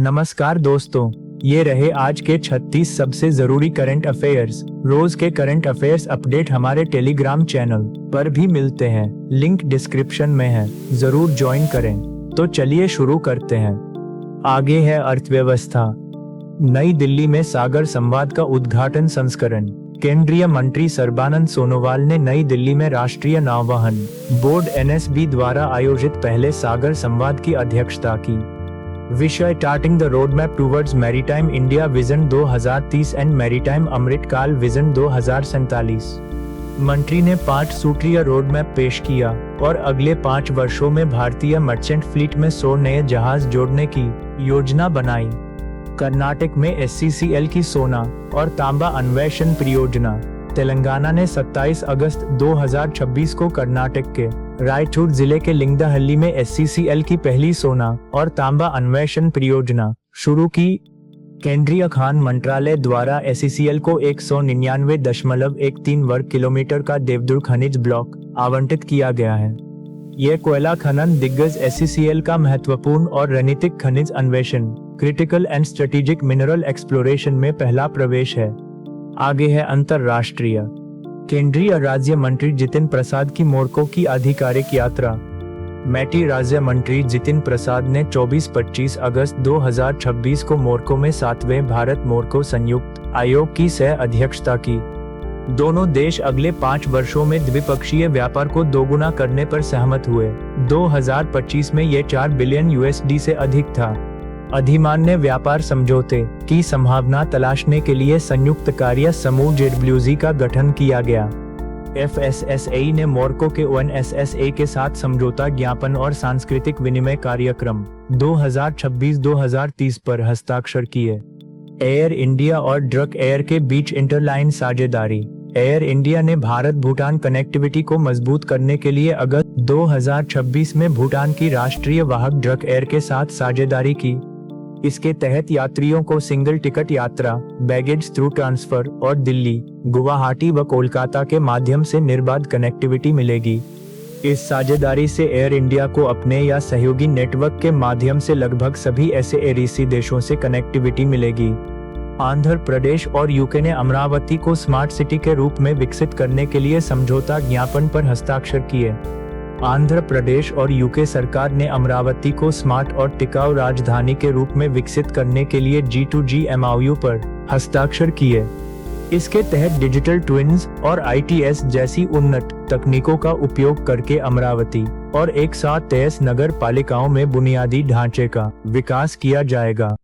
नमस्कार दोस्तों, ये रहे आज के 36 सबसे जरूरी करंट अफेयर्स। रोज के करंट अफेयर्स अपडेट हमारे टेलीग्राम चैनल पर भी मिलते हैं, लिंक डिस्क्रिप्शन में है, जरूर ज्वाइन करें। तो चलिए शुरू करते हैं। आगे है अर्थव्यवस्था। नई दिल्ली में सागर संवाद का उद्घाटन संस्करण। केंद्रीय मंत्री सर्बानंद सोनोवाल ने नई दिल्ली में राष्ट्रीय नौवहन बोर्ड (एनएसबी) द्वारा आयोजित पहले सागर संवाद की अध्यक्षता की। विषय charting the road map towards maritime India vision 2030 and maritime Amritkaal vision 2047। मंत्री ने 5 सूत्रीय रोड मैप पेश किया और अगले 5 वर्षों में भारतीय मर्चेंट फ्लीट में 100 नए जहाज जोड़ने की योजना बनाई। कर्नाटक में SCCL की सोना और तांबा अन्वेषण परियोजना। तेलंगाना ने 27 अगस्त 2026 को कर्नाटक के रायचूर जिले के लिंगदहल्ली में SCCL की पहली सोना और तांबा अन्वेषण परियोजना शुरू की। केंद्रीय खान मंत्रालय द्वारा SCCL को 199.13 वर्ग किलोमीटर का देवदुर्ग खनिज ब्लॉक आवंटित किया गया है। यह कोयला खनन दिग्गज SCCL का महत्वपूर्ण और रणनीतिक खनिज अन्वेषण critical and strategic mineral exploration में पहला प्रवेश है। आगे है अंतरराष्ट्रीय। केंद्रीय राज्य मंत्री जितिन प्रसाद की मोरक्को की आधिकारिक यात्रा। मैटी राज्य मंत्री जितिन प्रसाद ने 24-25 अगस्त 2026 को मोरक्को में 7वें भारत मोरक्को संयुक्त आयोग की सह अध्यक्षता की। दोनों देश अगले 5 वर्षों में द्विपक्षीय व्यापार को दोगुना करने पर सहमत हुए। 2025 में ये 4 बिलियन USD से अधिक था। अधिमान्य व्यापार समझौते की संभावना तलाशने के लिए संयुक्त कार्य समूह JWC का गठन किया गया। FSSAI ने मोरक्को के ONSSA के साथ समझौता ज्ञापन और सांस्कृतिक विनिमय कार्यक्रम 2026-2030 पर हस्ताक्षर किए। एयर इंडिया और ड्रक एयर के बीच इंटरलाइन साझेदारी। एयर इंडिया ने भारत भूटान कनेक्टिविटी को मजबूत करने के लिए अगस्त 2026 में भूटान की राष्ट्रीय वाहक ड्रक एयर के साथ साझेदारी की। इसके तहत यात्रियों को सिंगल टिकट यात्रा, बैगेज थ्रू ट्रांसफर और दिल्ली, गुवाहाटी व कोलकाता के माध्यम से निर्बाध कनेक्टिविटी मिलेगी। इस साझेदारी से एयर इंडिया को अपने या सहयोगी नेटवर्क के माध्यम से लगभग सभी ऐसे एआरसी देशों से कनेक्टिविटी मिलेगी। आंध्र प्रदेश और यूके ने अमरावती को स्मार्ट सिटी के रूप में विकसित करने के लिए समझौता ज्ञापन पर हस्ताक्षर किए। आंध्र प्रदेश और यूके सरकार ने अमरावती को स्मार्ट और टिकाऊ राजधानी के रूप में विकसित करने के लिए G2G MOU पर हस्ताक्षर किए। इसके तहत डिजिटल ट्विन्स और ITS जैसी उन्नत तकनीकों का उपयोग करके अमरावती और 123 नगर पालिकाओं में बुनियादी ढांचे का विकास किया जाएगा।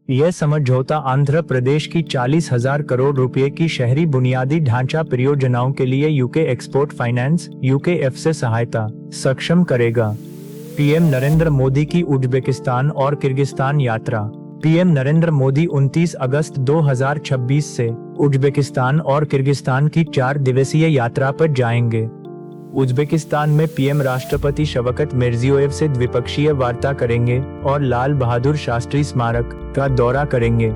यह समझौता आंध्र प्रदेश की 40,000 करोड़ रुपए की शहरी बुनियादी ढांचा परियोजनाओं के लिए यूके एक्सपोर्ट फाइनेंस UKF से सहायता सक्षम करेगा। PM नरेंद्र मोदी की उज्बेकिस्तान और किर्गिस्तान यात्रा। PM नरेंद्र मोदी 29 अगस्त 2026 से उज्बेकिस्तान और किर्गिस्तान की 4 दिवसीय यात्रा पर जाएंगे। उज्बेकिस्तान में PM राष्ट्रपति शवकत मिर्जियोयेव से द्विपक्षीय वार्ता करेंगे और लाल बहादुर शास्त्री स्मारक का दौरा करेंगे।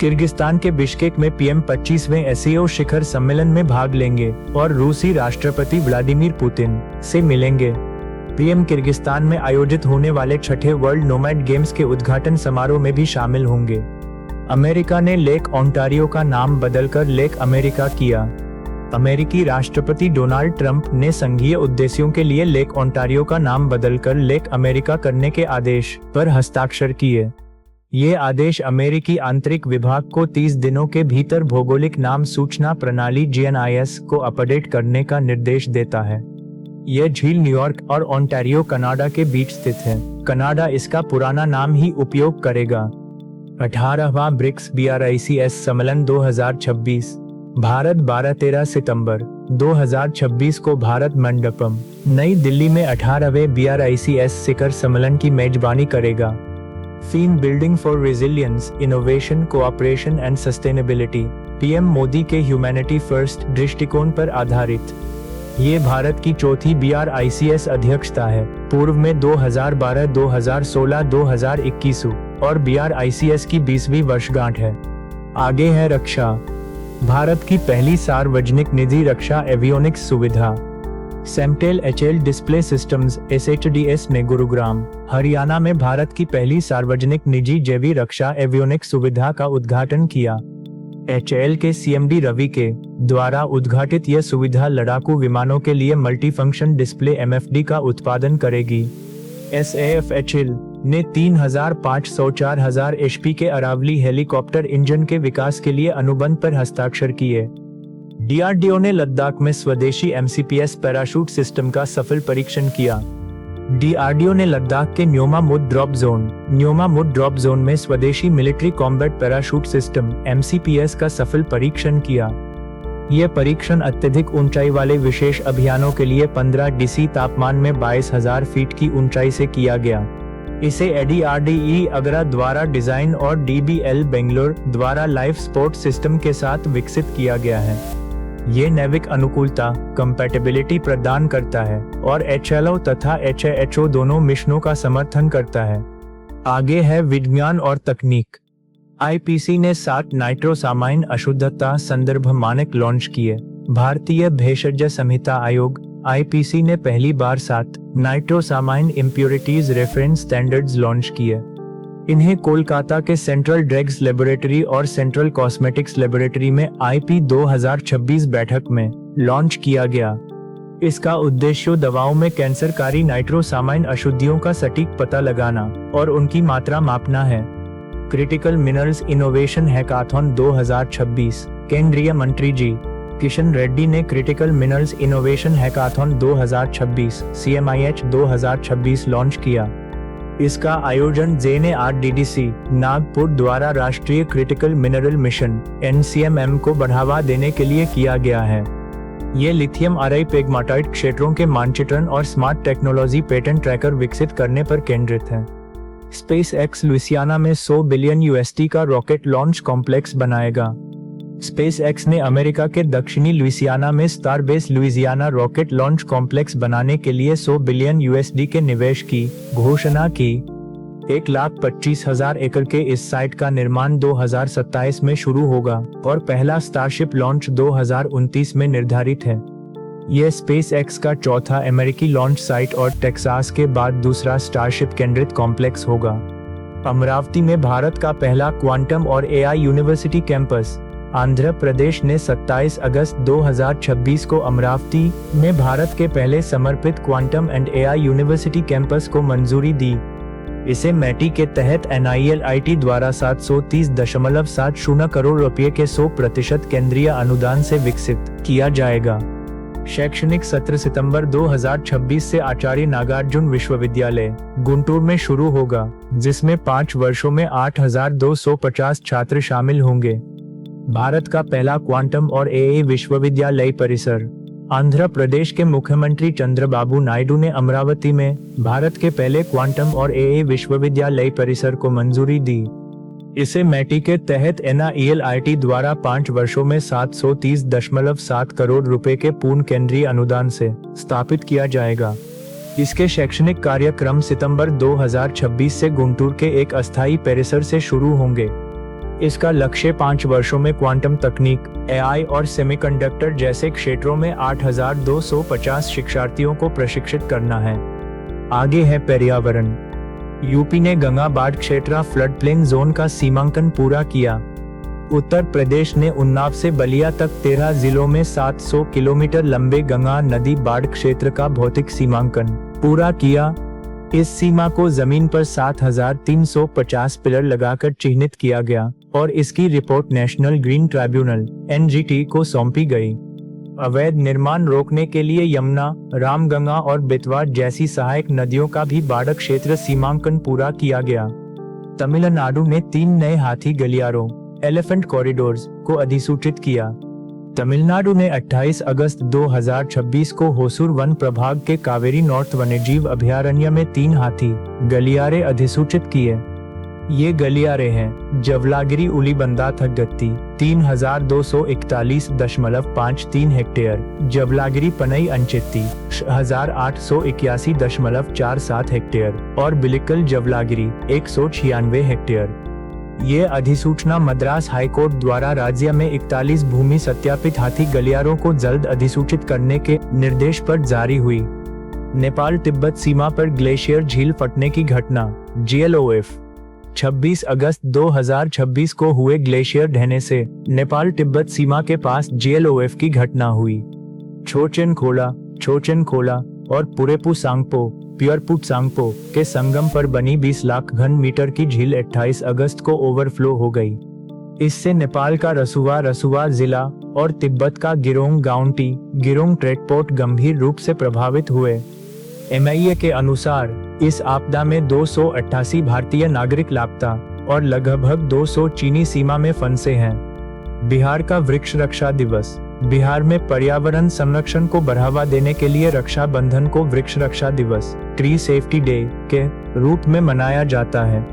किर्गिस्तान के बिश्केक में PM 25वें SCO शिखर सम्मेलन में भाग लेंगे और रूसी राष्ट्रपति व्लादिमीर पुतिन से मिलेंगे। PM किर्गिस्तान में आयोजित होने वाले 6ठे वर्ल्ड नोमैड गेम्स के उद्घाटन समारोह में भी शामिल होंगे। अमेरिका ने लेक ओंटारियो का नाम बदलकर लेक अमेरिका किया। अमेरिकी राष्ट्रपति डोनाल्ड ट्रंप ने संघीय उद्देश्यों के लिए लेक ओंटारियो का नाम बदलकर लेक अमेरिका करने के आदेश पर हस्ताक्षर किए। ये आदेश अमेरिकी आंतरिक विभाग को 30 दिनों के भीतर भौगोलिक नाम सूचना प्रणाली GNIS को अपडेट करने का निर्देश देता है। यह झील न्यूयॉर्क और ओंटारियो कनाडा के बीच स्थित है। कनाडा इसका पुराना नाम ही उपयोग करेगा। 18वां ब्रिक्स BRICS सम्मेलन 2026। भारत 12-13 सितंबर 2026 को भारत मंडपम नई दिल्ली में 18वें BRICS शिखर सम्मेलन की मेजबानी करेगा। Theme building for resilience, innovation, cooperation and sustainability. PM Modi के ह्यूमैनिटी फर्स्ट दृष्टिकोण पर आधारित। ये भारत की चौथी BRICS अध्यक्षता है। पूर्व में 2012, 2016, 2021 और BRICS की 20वीं वर्षगांठ है। आगे है रक्षा। भारत की पहली सार्वजनिक निजी रक्षा एवियोनिक्स सुविधा। सेमटेल HL डिस्प्ले सिस्टम्स SHDS ने गुरुग्राम, हरियाणा में भारत की पहली सार्वजनिक निजी जैवी रक्षा एवियोनिक्स सुविधा का उद्घाटन किया। HL के CMD रवि के द्वारा उद्घाटित यह सुविधा लड़ाकू विमानों के लिए मल्टीफंक्शन डिस्प्ले MFD का उत्पादन करेगी। SAF HL ने 3500-4000 HP के अरावली हेलीकॉप्टर इंजन के विकास के लिए अनुबंध पर हस्ताक्षर किए। DRDO ने लद्दाख में स्वदेशी MCPS पैराशूट सिस्टम का सफल परीक्षण किया। DRDO ने लद्दाख के न्योमा मुड ड्रॉप जोन में स्वदेशी military combat parachute system MCPS का सफल परीक्षण किया। यह परीक्षण अत्यधिक ऊंचाई वाले विशेष अभियानों के लिए 15 DC तापमान में 22,000 फीट की ऊंचाई से किया गया। इसे ADRDE आगरा द्वारा डिजाइन और DBL बेंगलोर द्वारा लाइफ सपोर्ट सिस्टम के साथ विकसित किया गया है। ये नैविक अनुकूलता कंपैटिबिलिटी प्रदान करता है और HLO तथा HAHO दोनों मिशनों का समर्थन करता है। आगे है विज्ञान और तकनीक। IPC ने 7 नाइट्रोसामाइन अशुद्धता संदर्भ मानक लॉन्च किए। भारतीय भेषज संहिता आयोग IPC ने पहली बार 7 nitrosamine impurities reference standards launch किए। इन्हें कोलकाता के सेंट्रल ड्रग्स लेबोरेटरी और सेंट्रल कॉस्मेटिक्स लेबोरेटरी में IP 2026 बैठक में लॉन्च किया गया। इसका उद्देश्य दवाओं में कैंसरकारी नाइट्रोसामाइन अशुद्धियों का सटीक पता लगाना और उनकी मात्रा मापना है। क्रिटिकल मिनरल्स इनोवेशन हैकाथॉन 2026 केंद्रीय मंत्री जी किशन रेड्डी ने critical minerals innovation hackathon 2026 CMIH 2026 launch किया। इसका आयोजन JNRDDC नागपुर द्वारा राष्ट्रीय क्रिटिकल मिनरल मिशन NCMM को बढ़ावा देने के लिए किया गया है। ये लिथियम आरई पेग्माटाइट क्षेत्रों के मानचित्रण और स्मार्ट टेक्नोलॉजी पेटेंट ट्रैकर विकसित करने पर केंद्रित है। SpaceX लुइसियाना में $100 बिलियन USD का रॉकेट लॉन्च कॉम्प्लेक्स बनाएगा। SpaceX ने अमेरिका के दक्षिणी लुइसियाना में Starbase Louisiana rocket launch complex बनाने के लिए $100 बिलियन USD के निवेश की घोषणा की। 1,25,000 एकड़ के इस साइट का निर्माण 2027 में शुरू होगा और पहला स्टारशिप लॉन्च 2029 में निर्धारित है। यह SpaceX का चौथा अमेरिकी लॉन्च साइट और टेक्सास के बाद दूसरा स्टारशिप केंद्रित कॉम्प्लेक्स होगा। अमरावती में भारत का पहला क्वांटम और AI university campus. Andhra Pradesh ने 27 अगस्त 2026 को अमरावती में भारत के पहले समर्पित quantum and AI university campus को मंजूरी दी। इसे मैटी के तहत NILIT द्वारा 730.70 करोड़ रुपए के 100% केंद्रीय अनुदान से विकसित किया जाएगा। शैक्षणिक सत्र सितंबर 2026 से आचार्य नागार्जुन विश्वविद्यालय गुंटूर में शुरू होगा, जिसमें 5 वर्षों में 8,250 छात्र शामिल होंगे। भारत का पहला क्वांटम और AI विश्वविद्यालय परिसर। आंध्र प्रदेश के मुख्यमंत्री चंद्रबाबू नायडू ने अमरावती में भारत के पहले क्वांटम और AI विश्वविद्यालय परिसर को मंजूरी दी। इसे मैटी के तहत NILIT द्वारा 5 वर्षों में 730.7 करोड़ रुपए के पूर्ण केंद्रीय अनुदान से स्थापित किया जाएगा। इसके शैक्षणिक कार्यक्रम सितंबर 2026 से गुंटूर के एक अस्थायी परिसर से शुरू होंगे। इसका लक्ष्य 5 वर्षों में क्वांटम तकनीक, AI और सेमीकंडक्टर जैसे क्षेत्रों में 8,250 शिक्षार्थियों को प्रशिक्षित करना है। आगे है पर्यावरण। यूपी ने गंगा बाढ़ क्षेत्र फ्लड प्लेन जोन का सीमांकन पूरा किया। उत्तर प्रदेश ने उन्नाव से बलिया तक 13 जिलों में 700 किलोमीटर लंबे गंगा नदी बाढ़ क्षेत्र का भौतिक सीमांकन पूरा किया। इस सीमा को जमीन पर 7,350 पिलर लगाकर चिह्नित किया गया और इसकी report national green tribunal NGT को सौंपी गई। अवैध निर्माण रोकने के लिए यमुना, रामगंगा और बेतवा जैसी सहायक नदियों का भी बाढ़ क्षेत्र सीमांकन पूरा किया गया। तमिलनाडु ने 3 नए हाथी गलियारों एलिफेंट कॉरिडोर्स को अधिसूचित किया। तमिलनाडु ने 28 अगस्त 2026 को होसूर वन प्रभाग के कावेरी नॉर्थ वन्यजीव अभयारण्य में 3 हाथी गलियारे अधिसूचित किए। ये गलियारे हैं जवलागिरी उलीबंदा थगत्ती 3,241.53 हेक्टेयर, जवलागिरी पनई अंचेत्ती 1,881.47 हेक्टेयर और बिलिकल जवलागिरी 196 हेक्टेयर। ये अधिसूचना मद्रास हाईकोर्ट द्वारा राज्य में 41 भूमि सत्यापित हाथी गलियारों को जल्द अधिसूचित करने के निर्देश पर जारी हुई। नेपाल तिब्बत सीमा पर ग्लेशियर झील फटने की घटना। GLOF 26 अगस्त 2026 को हुए ग्लेशियर ढहने से नेपाल तिब्बत सीमा के पास GLOF की घटना हुई। छोचेन खोला और पुरेपू सांगपो के संगम पर बनी 20 लाख घन मीटर की झील 28 अगस्त को ओवरफ्लो हो गई। इससे नेपाल का रसुवा जिला और तिब्बत का गिरोंग ट्रेकपोर्ट गंभीर रूप से प्रभावित हुए। MIA के अनुसार इस आपदा में 288 भारतीय नागरिक लापता और लगभग 200 चीनी सीमा में फंसे हैं। बिहार का वृक्ष रक्षा दिवस। बिहार में पर्यावरण संरक्षण को बढ़ावा देने के लिए रक्षा बंधन को वृक्ष रक्षा दिवस ट्री सेफ्टी डे के रूप में मनाया जाता है।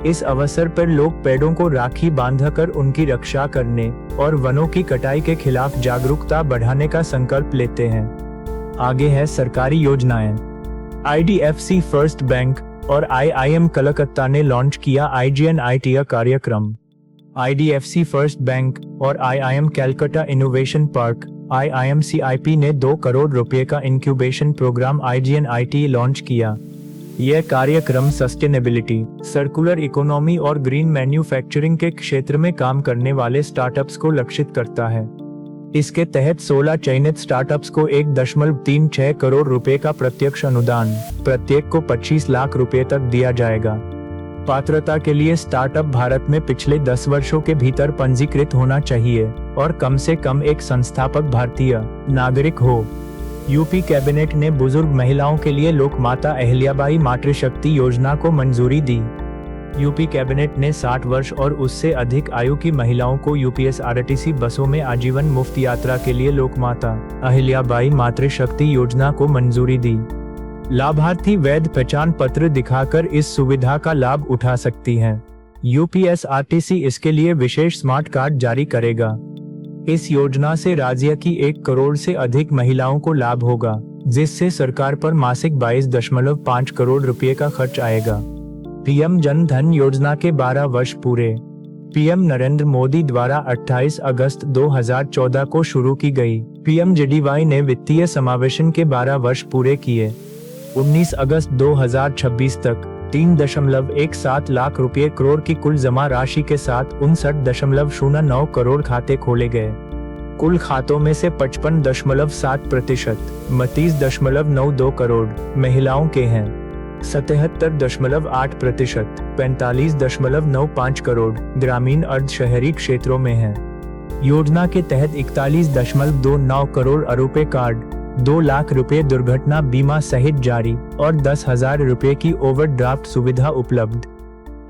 इस अवसर पर लोग पेड़ों को राखी बांधकर उनकी रक्षा करने और वनों की कटाई के खिलाफ जागरूकता बढ़ाने का संकल्प लेते हैं। आगे है सरकारी योजनाएं। IDFC फर्स्ट बैंक और IIM कलकत्ता ने लॉन्च किया IGNITIA कार्यक्रम। IDFC फर्स्ट बैंक और IIM Calcutta innovation park IIMCIP ने 2 करोड़ रुपए का इंक्यूबेशन प्रोग्राम IGNIT लॉन्च किया। यह कार्यक्रम सस्टेनेबिलिटी, सर्कुलर इकोनॉमी और ग्रीन मैन्युफैक्चरिंग के क्षेत्र में काम करने वाले स्टार्टअप्स को लक्षित करता है। इसके तहत 16 चयनित स्टार्टअप्स को 1.36 करोड़ रुपए का प्रत्यक्ष अनुदान, प्रत्येक को 25 लाख रुपए तक दिया जाएगा। पात्रता के लिए स्टार्टअप भारत में पिछले 10 वर्षों के भीतर पंजीकृत होना चाहिए और कम से कम एक संस्थापक भारतीय नागरिक हो। यूपी कैबिनेट ने बुजुर्ग महिलाओं के लिए लोकमाता अहिल्याबाई मातृशक्ति योजना को मंजूरी दी। यूपी कैबिनेट ने 60 वर्ष और उससे अधिक आयु की महिलाओं को UPSRTC बसों में आजीवन मुफ्त यात्रा के लिए लोकमाता अहिल्याबाई मातृशक्ति योजना को मंजूरी दी। लाभार्थी वैध पहचान पत्र दिखाकर इस सुविधा का लाभ उठा सकती हैं। UPSRTC इसके लिए विशेष स्मार्ट कार्ड जारी करेगा। इस योजना से राज्य की 1 करोड़ से अधिक महिलाओं को लाभ होगा, जिससे सरकार पर मासिक 22.5 करोड़ रुपए का खर्च आएगा। PM जन धन योजना के 12 वर्ष पूरे। PM नरेंद्र मोदी द्वारा 28 अगस्त 2014 को शुरू की गई PMJDY ने वित्तीय समावेशन के 12 वर्ष पूरे किए। 19 अगस्त 2026 तक 3.17 लाख रुपए करोड़ की कुल जमा राशि के साथ 59.09 करोड़ खाते खोले गए। कुल खातों में से 55.7%, 32.92 करोड़ महिलाओं के हैं, 77.8%, 45.95 करोड़ ग्रामीण अर्ध शहरी क्षेत्रों में हैं। योजना के तहत 41.29 करोड़ रुपए कार्ड, 2 लाख रुपए दुर्घटना बीमा सहित जारी और 10,000 रुपए की ओवरड्राफ्ट सुविधा उपलब्ध।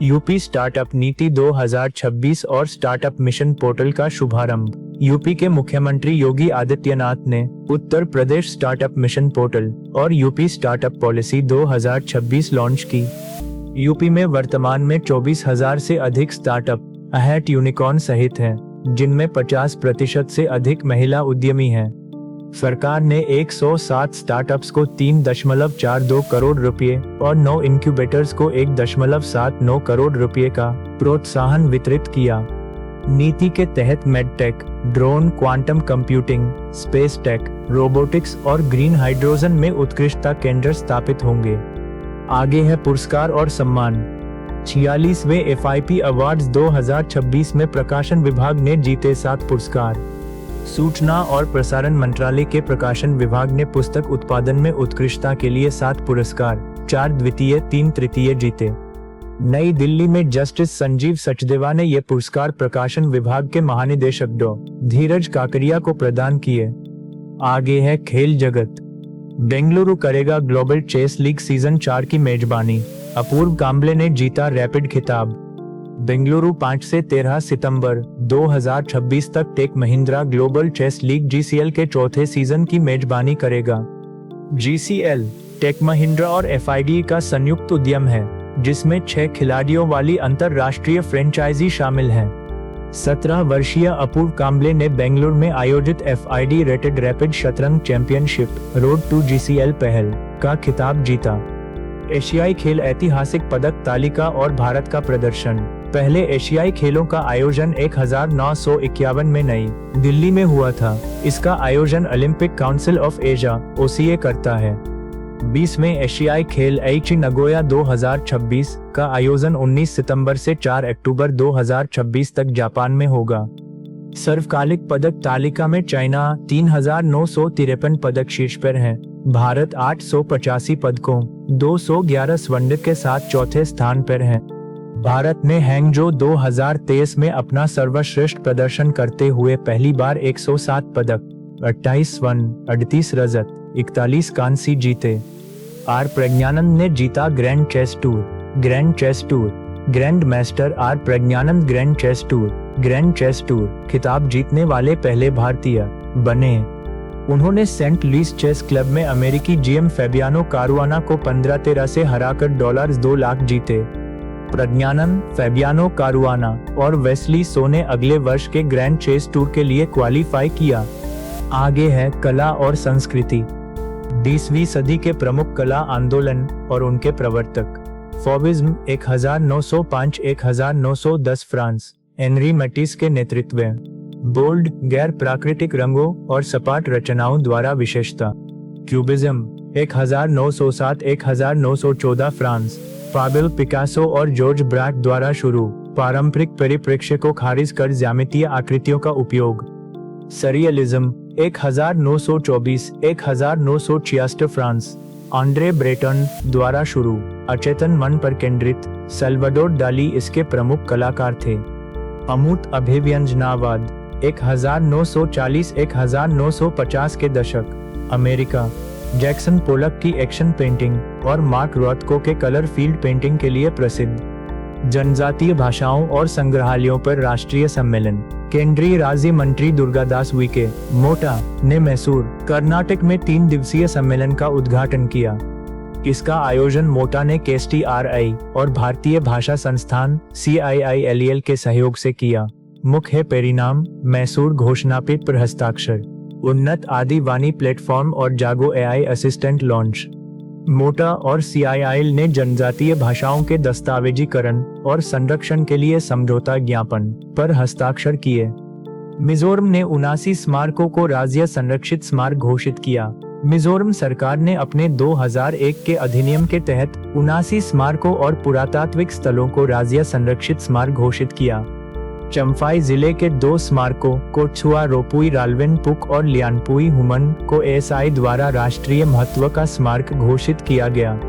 यूपी स्टार्टअप नीति 2026 और स्टार्टअप मिशन पोर्टल का शुभारंभ। यूपी के मुख्यमंत्री योगी आदित्यनाथ ने Uttar Pradesh startup mission portal और यूपी स्टार्टअप पॉलिसी 2026 लॉन्च की। यूपी में वर्तमान में 24,000 से अधिक स्टार्टअप अहट यूनिकॉर्न सहित हैं, जिनमें 50% से अधिक महिला उद्यमी हैं। सरकार ने 107 स्टार्टअप्स को 3.42 करोड़ रुपए और 9 इंक्यूबेटर्स को 1.79 करोड़ रुपए का प्रोत्साहन वितरित किया। नीति के तहत medtech, drone, quantum computing, space tech, robotics और ग्रीन हाइड्रोजन में उत्कृष्टता केंद्र स्थापित होंगे। आगे है पुरस्कार और सम्मान। 46वें FIP अवार्ड्स 2026 में प्रकाशन विभाग ने जीते 7 पुरस्कार। सूचना और प्रसारण मंत्रालय के प्रकाशन विभाग ने पुस्तक उत्पादन में उत्कृष्टता के लिए 7 पुरस्कार, 4 द्वितीय 3 तृतीय जीते। नई दिल्ली में जस्टिस संजीव सचदेवा ने ये पुरस्कार प्रकाशन विभाग के महानिदेशक डॉ. धीरज काकरिया को प्रदान किए। आगे है खेल जगत। बेंगलुरु करेगा ग्लोबल चेस लीग सीजन 4 की मेजबानी। अपूर्व कांबले ने जीता रैपिड खिताब। बेंगलुरु 5 से 13 सितंबर 2026 तक Tech Mahindra global chess league GCL के चौथे सीजन की मेजबानी करेगा। GCL टेक महिंद्रा और FID का संयुक्त उद्यम है, जिसमें 6 खिलाड़ियों वाली अंतरराष्ट्रीय फ्रेंचाइजी शामिल हैं। 17 वर्षीय अपूर्व कांबले ने बेंगलुरु में आयोजित FID रेटेड रैपिड शतरंज चैंपियनशिप रोड टू GCL पहल का खिताब जीता। एशियाई खेल ऐतिहासिक पदक तालिका और भारत का प्रदर्शन। पहले एशियाई खेलों का आयोजन 1951 में नई दिल्ली में हुआ था। इसका आयोजन Olympic council of Asia (OCA) करता है। 20वें एशियाई खेल एईची नगोया 2026 का आयोजन 19 सितंबर से 4 अक्टूबर 2026 तक जापान में होगा। सर्वकालिक पदक तालिका में चाइना 3,953 पदक शीर्ष पर है। भारत 885 पदकों 211 स्वर्ण के साथ चौथे स्थान पर है। भारत ने हैंगजो 2023 में अपना सर्वश्रेष्ठ प्रदर्शन करते हुए पहली बार 107 पदक, 28 स्वर्ण, 38 रजत, 41 कांस्य जीते। आर प्रज्ञानंद ने जीता grand chess tour, grand master R Praggnanandhaa grand chess tour खिताब जीतने वाले पहले भारतीय बने। उन्होंने सेंट लुइस चेस क्लब में अमेरिकी जीएम फैबियानो कारुआना को 15-13 से हराकर $2 लाख जीते। प्रज्ञानंद, फैबियानो कारुआना और वेस्ली सो ने अगले वर्ष के ग्रैंड चेस टूर के लिए क्वालीफाई किया। आगे है कला और संस्कृति। 20वीं सदी के प्रमुख कला आंदोलन और उनके प्रवर्तक। फॉबिज्म 1905-1910 फ्रांस, एनरी मैटिस के नेतृत्व में। बोल्ड, गैर प्राकृतिक रंगों और सपाट रचनाओं द्वारा विशेषता। क्यूबिज्म 1907-1914 फ्रांस, पाब्लो पिकासो और जॉर्ज ब्रैक द्वारा शुरू, पारंपरिक परिप्रेक्ष्य को खारिज कर ज्यामितीय आकृतियों का उपयोग। सरियलिज्म 1924-1966 फ्रांस, आंद्रे ब्रेटन द्वारा शुरू, अचेतन मन पर केंद्रित, सल्वाडोर डाली इसके प्रमुख कलाकार थे। अमूर्त अभिव्यंजनावाद 1940-1950 के दशक, अमेरिका, जैक्सन पोलक की एक्शन पेंटिंग और मार्क रोथको के कलर फील्ड पेंटिंग के लिए प्रसिद्ध। जनजातीय भाषाओं और संग्रहालयों पर राष्ट्रीय सम्मेलन। केंद्रीय राज्य मंत्री दुर्गादास उइके मोटा ने मैसूर, कर्नाटक में 3 दिवसीय सम्मेलन का उद्घाटन किया। इसका आयोजन मोटा ने KSTRI और भारतीय भाषा संस्थान CIILEL के सहयोग से किया। मुख्य परिणाम: मैसूर घोषणापत्र पर हस्ताक्षर, उन्नत आदि वाणी प्लेटफॉर्म और जागो AI असिस्टेंट लॉन्च। मोटा और CIIL ने जनजातीय भाषाओं के दस्तावेजीकरण और संरक्षण के लिए समझौता ज्ञापन पर हस्ताक्षर किए। मिजोरम ने 79 स्मारकों को राज्य संरक्षित स्मारक घोषित किया। मिजोरम सरकार ने अपने 2001 के अधिनियम के तहत 79 स्मारकों और पुरातात्विक स्थलों को राज्य संरक्षित स्मारक घोषित किया। चम्फाई जिले के 2 स्मारकों कोटसुआ रोपुई राल्वेनपुक और लियानपुई हुमन को ASI द्वारा राष्ट्रीय महत्व का स्मारक घोषित किया गया।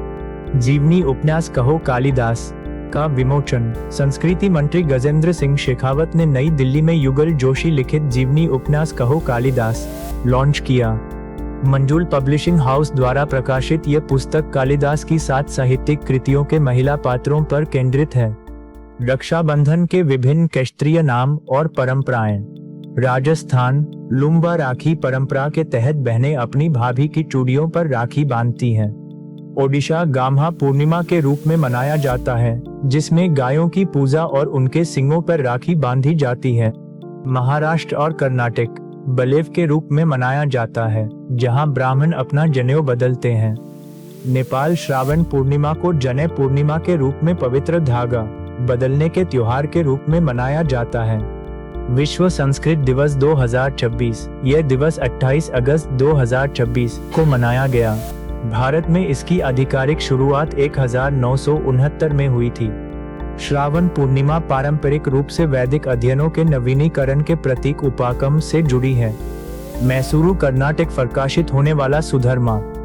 जीवनी उपन्यास कहो कालिदास का विमोचन। संस्कृति मंत्री गजेंद्र सिंह शेखावत ने नई दिल्ली में युगल जोशी लिखित जीवनी उपन्यास कहो कालिदास लॉन्च किया। मंजुल पब्लिशिंग हाउस द्वारा प्रकाशित यह पुस्तक कालिदास की 7 साहित्यिक कृतियों के महिला पात्रों पर केंद्रित है। रक्षाबंधन के विभिन्न क्षेत्रीय नाम और परंपराएं। राजस्थान, लुम्बा राखी परंपरा के तहत बहनें अपनी भाभी की चूड़ियों पर राखी बांधती हैं। ओडिशा गाम्हा पूर्णिमा के रूप में मनाया जाता है, जिसमें गायों की पूजा और उनके सींगों पर राखी बांधी जाती है। महाराष्ट्र और कर्नाटक बलेव के रूप में मनाया जाता है, जहां ब्राह्मण अपना जनेऊ बदलते हैं। नेपाल श्रावण पूर्णिमा को जने पूर्णिमा के रूप में पवित्र धागा बदलने के त्योहार के रूप में मनाया जाता है। विश्व संस्कृत दिवस 2026, यह दिवस 28 अगस्त 2026 को मनाया गया। भारत में इसकी आधिकारिक शुरुआत 1969 में हुई थी। श्रावण पूर्णिमा पारंपरिक रूप से वैदिक अध्ययनों के नवीनीकरण के प्रतीक उपाकम से जुड़ी है। मैसूरू, कर्नाटक प्रकाशित होने वाला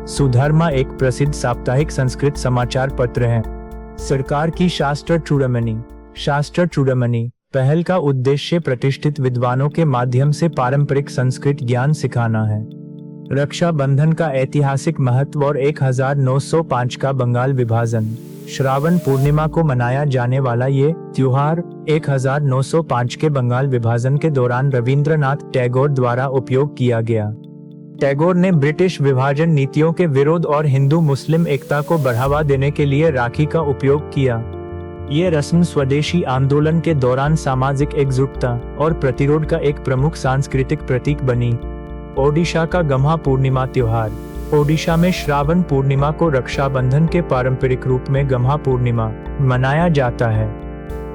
सुधर्मा एक प्रसिद्ध साप्ताहिक संस्कृत समाचार पत्र है। सरकार की शास्त्र चूड़ामणि पहल का उद्देश्य प्रतिष्ठित विद्वानों के माध्यम से पारंपरिक संस्कृत ज्ञान सिखाना है। रक्षाबंधन का ऐतिहासिक महत्व और 1905 का बंगाल विभाजन। श्रावण पूर्णिमा को मनाया जाने वाला ये त्योहार 1905 के बंगाल विभाजन के दौरान रविंद्रनाथ टैगोर द्वारा उपयोग किया गया। टैगोर ने ब्रिटिश विभाजन नीतियों के विरोध और हिंदू मुस्लिम एकता को बढ़ावा देने के लिए राखी का उपयोग किया। ये रस्म स्वदेशी आंदोलन के दौरान सामाजिक एकजुटता और प्रतिरोध का एक प्रमुख सांस्कृतिक प्रतीक बनी। ओडिशा का गम्हा पूर्णिमा त्योहार। ओडिशा में श्रावण पूर्णिमा को रक्षाबंधन के पारंपरिक रूप में गम्हा पूर्णिमा मनाया जाता है।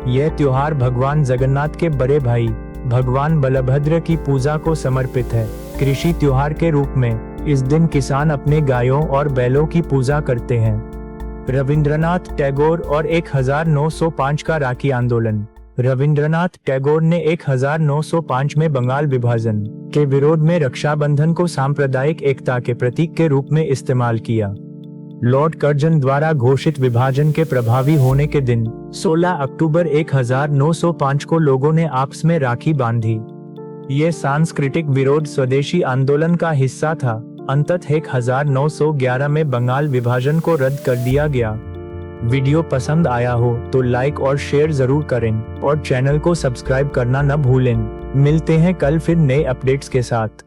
यह त्योहार भगवान जगन्नाथ के बड़े भाई भगवान बलभद्र की पूजा को समर्पित है। कृषि त्योहार के रूप में इस दिन किसान अपने गायों और बैलों की पूजा करते हैं। रविंद्रनाथ टैगोर और 1905 का राखी आंदोलन। रविंद्रनाथ टैगोर ने 1905 में बंगाल विभाजन के विरोध में रक्षाबंधन को सांप्रदायिक एकता के प्रतीक के रूप में इस्तेमाल किया। लॉर्ड कर्जन द्वारा घोषित विभाजन के प्रभावी होने के दिन 16 अक्टूबर 1905 को लोगों ने आपस में राखी बांधी। ये सांस्कृतिक विरोध स्वदेशी आंदोलन का हिस्सा था। अंततः 1911 में बंगाल विभाजन को रद्द कर दिया गया। वीडियो पसंद आया हो तो लाइक और शेयर जरूर करें और चैनल को सब्सक्राइब करना न भूलें। मिलते हैं कल फिर नए अपडेट्स के साथ।